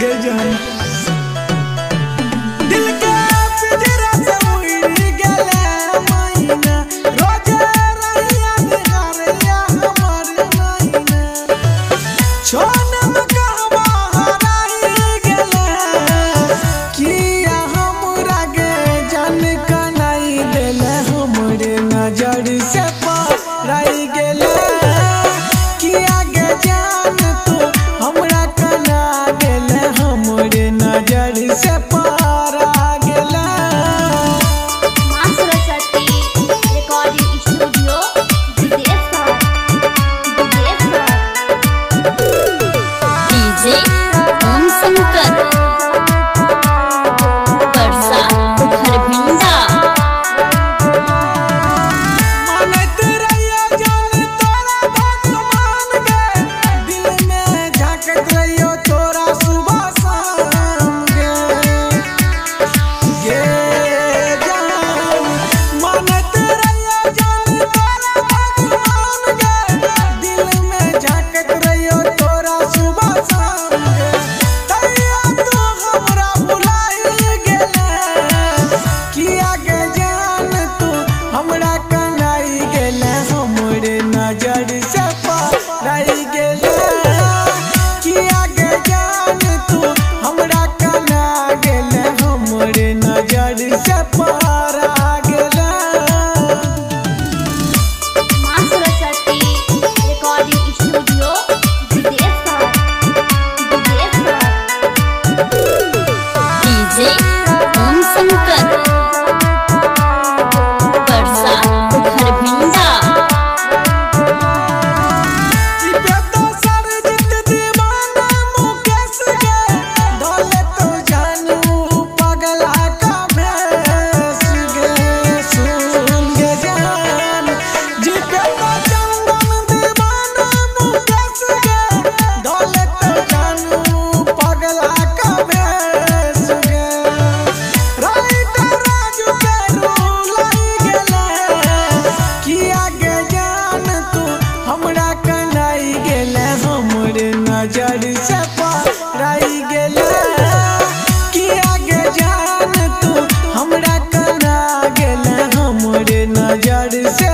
गजन दिल के पिंजरा से उड़ गेले मैना रोजे रहिया निहारिया हमर नैना छोनम कहवा हराई गेले किया हमरा के जान कनाई देले हमरे नजर से पराई गेले किया के जान तू हमरा कना गेले हमरे नजर से पारा गेले। मां सरस्वती रिकॉर्डिंग स्टूडियो विदेशर डीजे ओम शंकर वर्षा खरभिंडा मानत रहियो जान तोरा भगवान के दिल में झांकत रहियो तोरा सुबह शाम के जान मानत रहियो जान तोरा भगवान के दिल में झांकत रहियो तोरा सुबह शाम के तैया तू हमरा भुलाई गेले किया के जान तू हमरा कनाई गेले हमरे नजर से पराई गेले किया के जान तू हमरा कना गेले हमरे नजर से पारा गेले। मां सरस्वती रिकॉर्डिंग स्टूडियो विदेशर डीजे ओम शंकर वर्षा खरभिंडा बेटा सरजित दीवाना मुकेश के ढोले तो जानू पगला का भेस गे सुन गे जान जी बेटा चंदन दीवाना मुकेश के ढोले तो जानू पगला का भेस गे राइटर राजू के रुलाई गेले किया के जान तू हमरा कनाई गेले हमरे नजर से पराई गेले किया के जान तू हमरा कना गेले हमरे नजर से